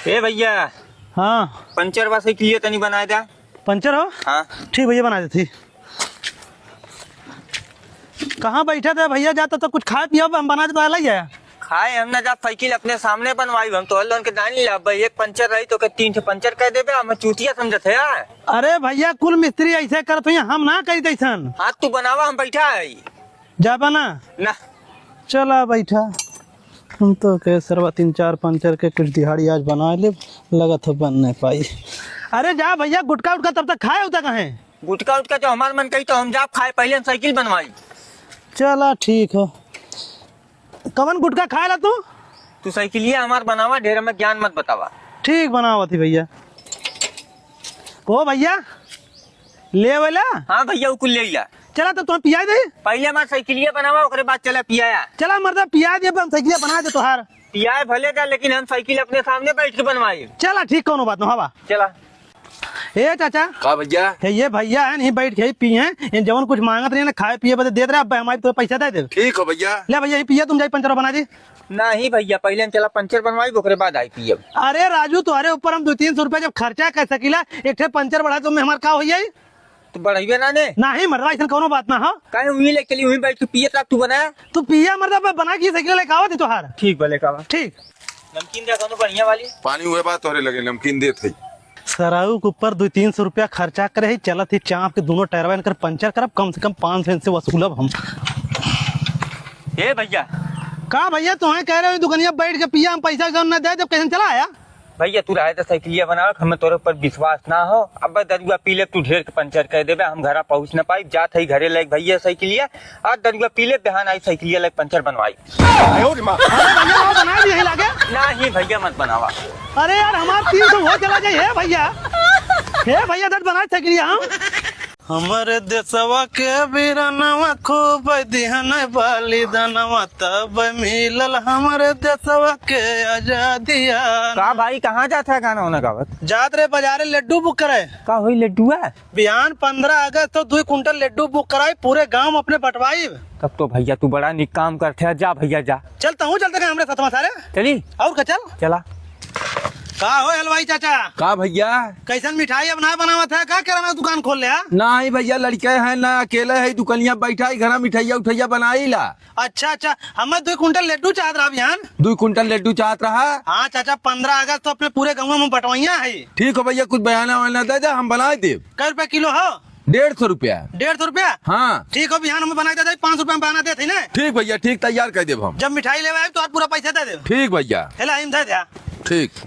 ए भैया। हाँ पंचर बस के लिए तनी बना दे। पंचर हो? हाँ ठीक भैया बना देती। कहाँ बैठा था भैया? जाता तो कुछ खाए पिया हम बना देता है। खाए हम ना जा साइकिल अपने सामने बनवाई हम तो लोन के दानी ला भाई एक पंचर रही तो के 3 पंचर कह देबे हम चूतिया समझत है यार। अरे भैया कुल मिस्त्री ऐसे करत हुई हम ना करी तैसन। हाथ तू बनावा हम बैठा है जा बना ना। चला बैठा हम तो के सरवा 3-4 पंचर के कुछ दिहाड़ी आज बना ले लगा था बन नहीं पाई। अरे जा भैया गुटका उटका तब तक खाए होता कहे गुटका उटका जो हमार मन कही तो हम जा खाए पहले हम साइकिल बनवाई। चला ठीक हो। कवन गुटका खाए ला तू साइकिल हमार बनावा ढेर में ज्ञान मत बतावा। ठीक बनावा थी भैया। ओ भैया ले वाला। हाँ भैया कुल ले ला। चला तो तुम पिया दे पहले हमार साइकिल बनावा ओकरे बाद चला पियाया। चला मर्दा पिया दे हम साइकिल बना दे तोहार। पियाए भले का लेकिन हम साइकिल अपने सामने बैठ के बनवाई। चला ठीक कौन बात ना हवा। चला ए चाचा का भैया ये भैया है नहीं बैठ के पिए जवन कुछ मांगत रही ना खाए पिए बदे दे रहे अब हमारे तो पैसा दे दे। ठीक हो भैया। ले भैया पिया तुम जाई पंचर बना दी। नहीं भैया पहले हम चला पंचर बनवाई ओकरे बाद आई पिए। अरे राजू तुम्हारे ऊपर हम 200-300 रुपया जब खर्चा कर सकीला एक ठे पंचर बढ़ा तो हमारे का हो जाई। तू बढ़ाइबे ना ने नहीं मर्दा ऐसा कोनो बात ना हो। काहे वही ले चली वही बैठ के पिए तब तू बनाया। तू पिया मर्दा बना के साइकिल लेके आवा दे तोहार। ठीक भले का ठीक नमकीन दे कोनो बढ़िया वाली। पानी हुए बात तोरे लगे नमकीन दे थे। सराऊ के ऊपर 200-300 रुपया खर्चा करे चलत ही चाप के दोनों टायरवा इनकर पंचर करब कम से कम 500 से वसूलब हम। ए भैया का भैया तुम्हें कह रहे हो दुकानिया बैठ के पिया हम पैसा कौन ना दे जब कैसे चला आया। भैया तू रहे तो साइकिलिया बनाओ हमें तोरे ऊपर विश्वास ना हो। अब दरुआ पी ले तू ढेर के पंचर कह देबे हम घरा पहुंच ना पाई जात है घरे लायक भैया साइकिलिया आज दरुआ पी ले बहान आई साइकिलिया लायक पंचर बनवाई। अरे भैया वो बना दिए लागे। नहीं भैया मत बनावा। अरे यार हमार 300 हो चला जाए हे भैया दर्द बना साइकिलिया हम। हमारे देशवा के बीरनवा खूब दिहन बलिदानवा तब मिलल हमारे देशवा के आजादिया। का भाई कहाँ जाता है गाना होना गावत? जात रे बाजारे लड्डू बुक करे। का हुई लड्डू है? बिहान 15 अगस्त तो 2 कुंटल लड्डू बुक कराई पूरे गांव अपने बंटवाई। तब तो भैया तू बड़ा निक काम करते है। जा भैया जा। चलता हूँ चलते हमरे साथ सारे चली और का चल चला। का हो हलवाई चाचा का भैया कैसन मिठाई अब ना बनावा था का किराना दुकान खोल ले। नहीं भैया लड़के हैं ना अकेले है दुकनिया बैठा घर मिठाइया उठैया बनाई ला। अच्छा हमें 2 कुंटल लड्डू चाहत रहा बिहान। 2 कुंटल लड्डू चाहत रहा। हाँ चाचा 15 अगस्त तो अपने पूरे गाँव में बंटवाइया है। ठीक हो भैया कुछ बयाना वाना दे जा हम बना दे। कै रुपया किलो हो? 150 रुपया। 150 रुपया। हाँ ठीक हो बिहान हमें बना दे 500 रुपया में बना देते ना। ठीक भैया ठीक तैयार कर देब हम। जब मिठाई ले आए तो आप पूरा पैसा दे दे। ठीक भैया दे दे। ठीक।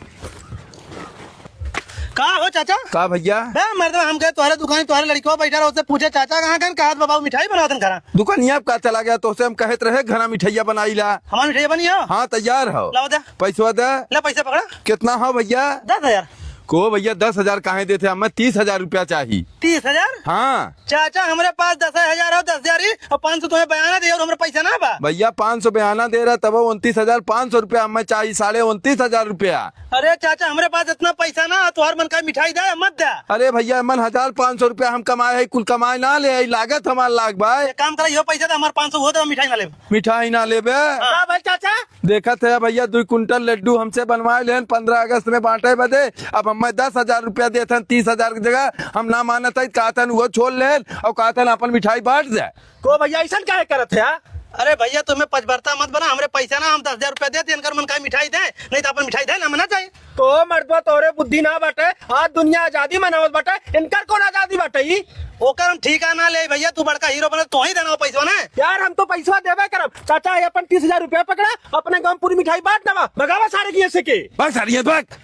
का हो चाचा का भैया मर्द हम कहे तुम्हारे दुकान तुम्हारे लड़को बैठा रहो उससे पूछे चाचा कहाँ गए कहा बाबा मिठाई बनाओ घर दुकानिया का चला गया तो हम कहत रहे घर मिठाइया बनाई ला। हमारी मिठाई बनी हो? हाँ तैयार हो। लाओ दे पैसा दे। ले पैसा पकड़ा। कितना हो भैया? 10,000 को भैया 10,000 कहे देते हमें 30,000 रुपया चाहिए। 30,000? हाँ चाचा हमारे पास 10,000 हो 10,000 ही और 500 तुम्हें बयाना दे और हमारे पैसा ना बा। भैया 500 बयाना दे रहा तब 29,500 रुपया हमें चाहिए 29,500 रुपया। अरे चाचा हमारे पास इतना पैसा ना तुम्हारे मन का मिठाई दे मत दे। अरे भैया मन 1,500 रुपया हम कमाए है कुल कमाए ना ले लागत हमारा लाख भाई। एक काम करा पैसा तो हमारे 500 हो तो मिठाई ना ले। मिठाई ना लेबे भाई चाचा देखा थे भैया 2 कुंटल लड्डू हमसे बनवाए ले 15 अगस्त में बांटे बदे अब हमें 10,000 रुपया देते 30,000 की जगह हम ना मानत है कहते वो छोड़ ले और कहते अपन मिठाई बांट दे। को भैया ऐसा क्या करत है? अरे भैया तुम्हें पचबरता मत बना हमारे पैसा ना हम 10,000 रुपया देते इनकर मन का मिठाई दे नहीं तो अपन मिठाई दे ना मना चाहिए। तो मर्दवा तोरे बुद्धि ना बाटे आज दुनिया आजादी मनावत बाटे इनकर कौन आजादी बाटे? ओकर हम ठीका ना ले भैया तू बड़का हीरो बने तो ही देना पैसा ना यार हम तो पैसा देवे करब। चाचा अपन 30,000 रुपया पकड़ा अपने गाँव पूरी मिठाई बांट देवा भगावा सारे की ऐसे के बस सारी बात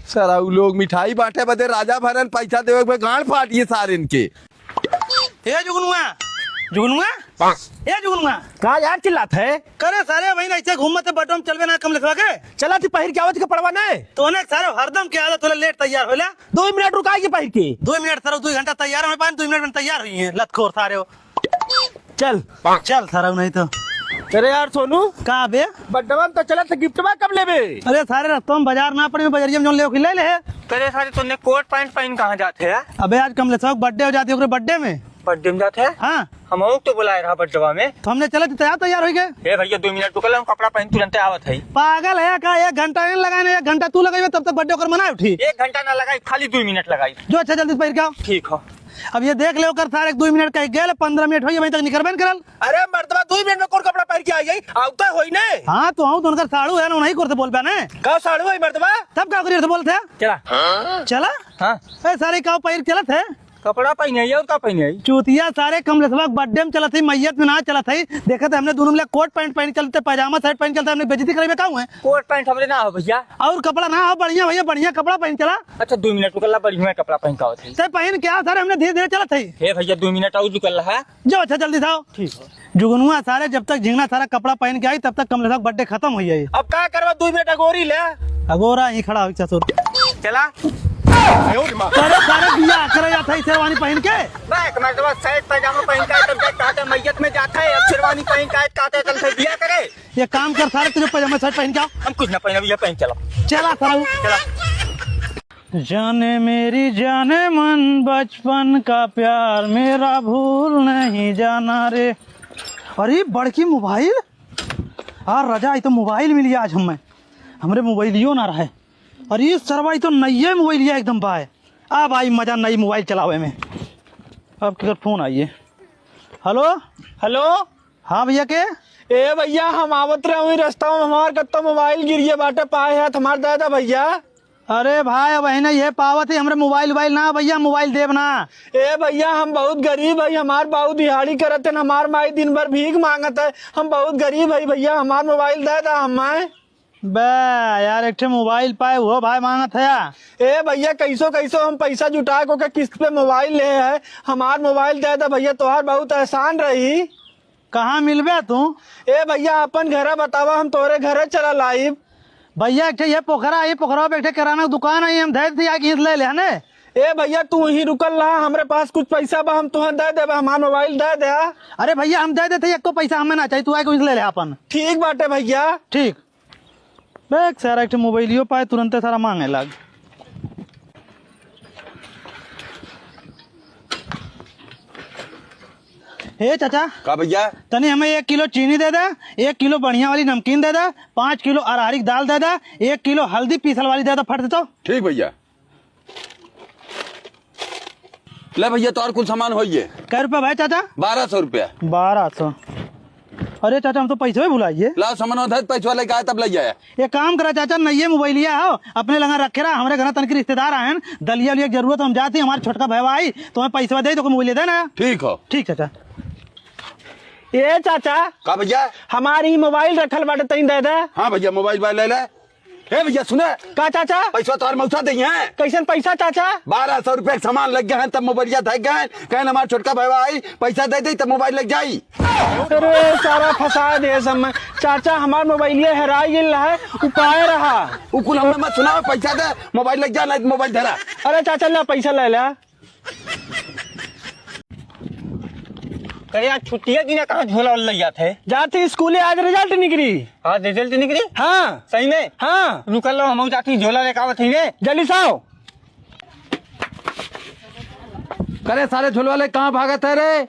सारा लोग मिठाई बांटे बदे राजा भरन पैसा देवे गांड फाटिए सारे इनके। जुगनुआ का यार चिल्लात है? करे सारे वही ऐसे घूमते बटम चलवे ना कम लिखवा के चला थी पहिर के आवत के पड़वा ना तो ने सारे हरदम के आदत थोड़ा लेट तैयार होला। 2 मिनट रुका के पहिर के 2 मिनट सारा 2 घंटा तैयार हो 2 मिनट में तैयार हुई है लतखोर सारे हो। चल सारा नहीं तो अरे यार सोनू का बे बड्डवा तो चला तो गिफ्टवा कब लेबे? अरे सारे रास्ते में बाजार ना पड़े बजरिया में जो ले ले। तेरे सारे तूने कोट पैंट पहन कहाँ जाते हैं? अबे आज कमलेश बर्थडे हो जाती है बर्थडे में बर्थडे में जाते हैं। हाँ हम तो बुलाए रहा बर्थडे में। तो हमने चले तैयार हो गए। हे भैया 2 मिनट रुकल, हम कपड़ा पहन तुरंत आवत है। पागल है का? 1 घंटा नहीं लगाने, 1 घंटा तू लगाई तब तक बर्थडे कर मनाए उठी। 1 घंटा ना लगाई, खाली 2 मिनट लगाई। जो अच्छा जल्दी से पहिर के आओ। ठीक हो। अब ये देख ले कर सारे 2 मिनट कह गए, 15 मिनट हो वहीं तक निकलबे करल। अरे मर्दबा 2 मिनट में कौन कपड़ा पहन के आ गई? आवता होई ने। हाँ तो आऊँ तो उनका साड़ू है ना, नहीं करते बोल पाने। का साड़ू है मर्दबा? तब क्या करिए बोलते चला चला। हाँ सारे का पहिर चलत है। कपड़ा पहने और का पहने। चूतिया सारे कमलेशवा बर्थडे में चलत है, मैयत में ना चलत है। देखा था हमने दोनों में कोट पैंट पहन चलते, पैजामा शर्ट पहन चलते, हमने बेइज्जती करे में का हुए। कोट पैंट हमरे ना हो भैया। और कपड़ा ना हो बढ़िया भैया, बढ़िया कपड़ा पहन चला। अच्छा 2 मिनट रुकल, बढ़िया कपड़ा पहन का होते। सर पहन क्या सर, हमने धीरे धीरे चलत है। हे भैया 2 मिनट और रुकल रहा। जो अच्छा जल्दी था। ठीक हो। जुगनुआ सारे जब तक झिंगना सारा कपड़ा पहन के आई तब तक कमलेशवा बर्थडे खत्म हो जाए। अब का करवा? 2 मिनट अगोरी ले। अगोरा ही खड़ा हो ससुर। चला सारे सारे बिया करे जाता है शेरवानी पहन के। बैक मर्दबा शर्ट पैजामा पहन के तब जाके कहते मैयत में जाता है। अब शेरवानी पहन के कहते चल से बिया करे। ये काम कर सारे तुझे पैजामा शर्ट पहन के आओ। हम कुछ ना पहने भैया, पहन चलो। चला सारा चला। जाने मेरी जाने मन बचपन का प्यार मेरा भूल नहीं जाना रे। अरे बड़की मोबाइल रजा, तो मोबाइल मिली आज हमें। हमरे मोबाइलियो ना रहे। अरे सरवा तो नई मोबाइल एकदम भाई। अब आई मजा नई मोबाइल चलावे में। अब क्या फोन आइए। Hello hello. हाँ भैया के? ए भैया हम आवत रहे हुई रास्ता में, हमार कत्ता मोबाइल गिरिए बाटे पाए है हमार दादा भैया। अरे भाई अब है ये पावत है हमरे मोबाइल ना भैया, मोबाइल देव ना। ए भैया हम बहुत गरीब है, हमार बाबू दिहाड़ी करते हैं, हमार माई दिन भर भीख मांगत है। हम बहुत गरीब है भैया, हमार मोबाइल दे दा हमारे। बे यार एक मोबाइल पाए वो भाई मांगत है। ए भैया कैसो कैसो हम पैसा जुटा को के किस्त पे मोबाइल ले है, हमार मोबाइल दे दा भैया, तोहार बहुत एहसान रही। कहाँ मिलबे तू? ए भैया अपन घर बतावा, हम तोरे घरे चला लाइब। भैया एक ये पोखरा, ये पोखरा पे एक किराना दुकान है, हम धैर्य थी आके ले ले ने। ए भैया तू ही रुकल रहा, हमरे पास कुछ पैसा बा, हम तुहं दे देबे, हमार मोबाइल दे दे। अरे भैया हम दे देते, एक पैसा हमें ना चाहिए, तू आके ले ले अपन। ठीक बाटे भैया। ठीक बैग सारा एक मोबाइलियो पाए तुरंत सारा मांगे लग। हे चाचा का भैया? तनी हमें 1 किलो चीनी दे दे, 1 किलो बढ़िया वाली नमकीन दे दे, 5 किलो अरहरी दाल दे दे, 1 किलो हल्दी पीसल वाली दे दे, फट दे तो। ठीक भैया। ले भैया तो और कुछ सामान हो ये। कै रुपया भाई चाचा? 1200 रुपया। 1200। अरे चाचा हम तो पैसे भी भुलाइए। ला सामान पैसा लेके आया तब ले जाया। ये काम करा चाचा, नई मोबाइलिया हो अपने लगा रखे रहा, हमारे घर तनकी रिश्तेदार आए दलिया उलिया जरूरत हम जाती, हमारे छोटका भैया आई तो हमें पैसा दे तो मोबाइल दे ना। ठीक हो। ठीक चाचा। ए चाचा का भैया? हमारी मोबाइल रखल बाटे तई दे दे। हाँ भैया मोबाइल ले ले। हे भैया सुने का चाचा? पैसा तो मौसा दी है। कैसन पैसा चाचा? 1200 रुपया सामान लग गए हैं, तब मोबाइल थक गए। कहन हमारा छोटका भाई आई पैसा दे दी तब मोबाइल लग जाई। अरे सारा फंसा दे सब में। चाचा हमार मोबाइल हेरा गेल है, उपाय रहा। कुल हमें मत सुना, पैसा दे मोबाइल लग जा, नहीं मोबाइल धरा। अरे चाचा ला पैसा ले ला। अरे आज छुट्टी है, दिन कहाँ झोला ले जाते है? जाती स्कूल आज रिजल्ट निकली। हाँ रिजल्ट निकली? हाँ सही में? हाँ रुकल लो, हम जाती झोला लेकर आवत है। जल्दी से आओ। करे सारे झोल वाले कहाँ भागत है रे?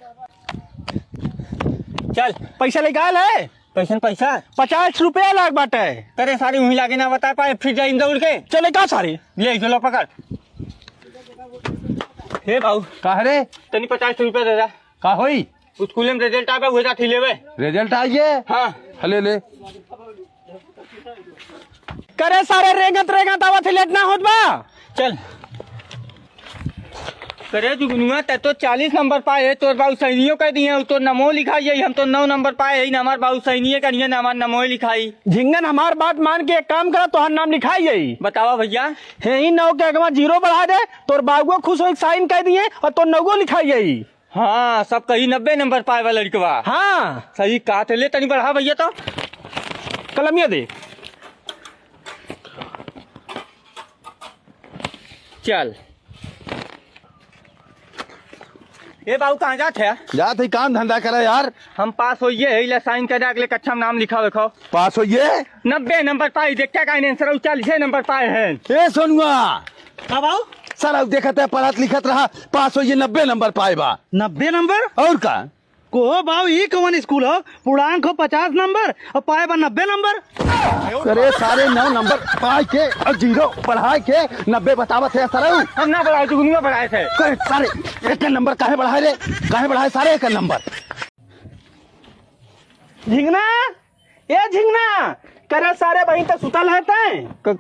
चल पैसा निकाल है। पैसा 50 रुपया लाग बाटे। करे सारी वहीं लागे ना बता पाए, फिर जाए दौड़ के। चले का सारी ले झोला पकड़। हे बाबू कहा रे? तनी 50 रुपया दे दा। का होई? स्कूल में रिजल्ट आवे हुए जाती लेवे। रिजल्ट आइए। हाँ ले ले। करे सारे रेगत आवत लेट ना होत बा। चल करे जुगनुआ ते तो 40 नंबर पाए है, तोर बाबू सैनियों कह दिए, तो नमो लिखाई है, हम तो 9 नंबर पाए है, हमार बाबू सैनिये का नहीं हमार नमो लिखाई। झिंगन हमार बात मान के एक काम करा, तोहर नाम लिखाई है। बतावा भैया। है ही 9 के अगवा 0 बढ़ा दे, तोर बाबू खुश हो साइन कह दिए और तो 9 लिखाई है। हाँ सब कही 90 नंबर पाए वाला लड़कवा। हाँ सही कहा थे, ले तनी बढ़ा भैया तो। कलमिया दे। चल ये बाबू कहाँ जाते है? जा थे काम धंधा करे यार। हम पास होइए, साइन कर अगले कक्षा में नाम लिखा देखो। पास होइए। 90 नंबर पाए, देखते का आंसर 40 नंबर पाए हैं। ए सोनुआ हाँ बाबू सारा देखत है पढ़त लिखत रहा पास हो ये 90 नंबर पाए बा 90 नंबर और का को बाबू ये कौन स्कूल हो पूर्णांक हो 50 नंबर और पाए बा 90 नंबर। अरे सारे 9 नंबर पाए के और 0 पढ़ाए के 90 बतावत है सर हम ना बढ़ाए तू गुनिया बढ़ाए थे सारे एक नंबर काहे बढ़ाए रे काहे बढ़ाए सारे एक नंबर। झिंगना ए झिंगना करे सारे वहीं तक सुतल है तै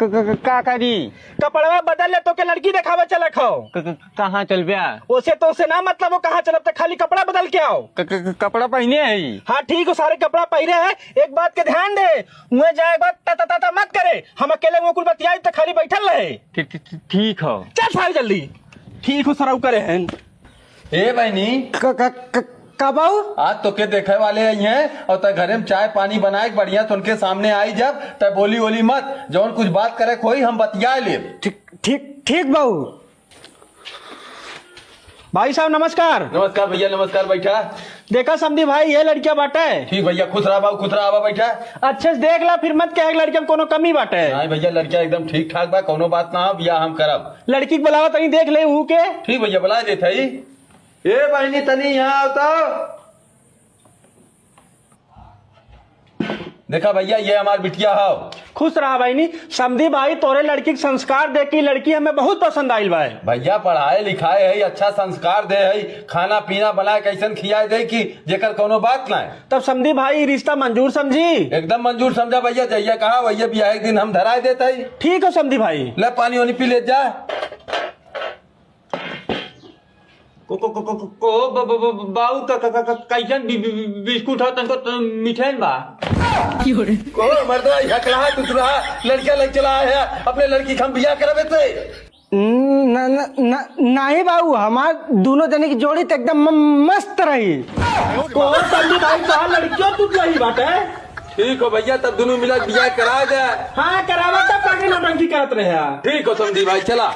का करी कपड़वा बदल ले तो के लड़की दिखावे चले खो कहाँ चल गया ओसे तो उसे ना मतलब वो कहाँ चलब तक खाली कपड़ा बदल के आओ। कपड़ा पहने है हाँ ठीक हो सारे कपड़ा पहने है एक बात के ध्यान दे वहाँ जाए बात ता मत करे हम अकेले वो कुल बतियाई तो खाली बैठल रहे। ठीक हो चल भाई जल्दी ठीक हो सराउ करे हैं ए बहनी कबाऊ आज तो के देखे वाले आई हैं और तय घरे में चाय पानी बनाए के बढ़िया तो उनके सामने आई जब तय बोली ओली मत जौन कुछ बात करे कोई हम बतिया ले। ठीक बाबू। भाई साहब नमस्कार। नमस्कार भैया नमस्कार बैठा। देखा समझी भाई ये लड़कियां बाटे ठीक भैया खुश रहा बाबू खुश रहा बैठा। अच्छे से देख ला फिर मत कहे लड़कियों में कोनो कमी बाटे। नहीं भैया लड़किया एकदम ठीक ठाक बा कोनो बात ना हो बिया हम करब। लड़की के बुलावा तनी देख ले हूँ के ठीक भैया बुला देते ही। ए बहनी तनी यहाँ आवता देखा भैया ये हमार बिटिया हो। खुश रहा भाई नी समझी भाई तोरे लड़की के संस्कार देख के लड़की हमें बहुत पसंद आयल भाई। भैया पढ़ाए लिखाए है अच्छा संस्कार दे है खाना पीना बनाए कैसन खियाए दे कि जेकर कोनो बात ना है। तब समझी भाई रिश्ता मंजूर समझी एकदम मंजूर समझा भैया जैया कहा भैया भी एक दिन हम धराए देते ही। ठीक हो समझी भाई ले पानी वानी पी ले जा। बाऊ कैसन बिस्कुट हो तनको मिठाई बा को मर्दवा हकला तुतरा लड़का लग चला है अपने लड़की हम बियाह करावे थे। नहीं बाबू हमार दोनों जने की जोड़ी तो एकदम मस्त रही। कौन समझी भाई कहा लड़कियों तू रही बात है। ठीक हो भैया तब दोनों मिला बियाह करा दे। हाँ करावा तब नौटंकी करत रहे। ठीक हो समझी भाई चला।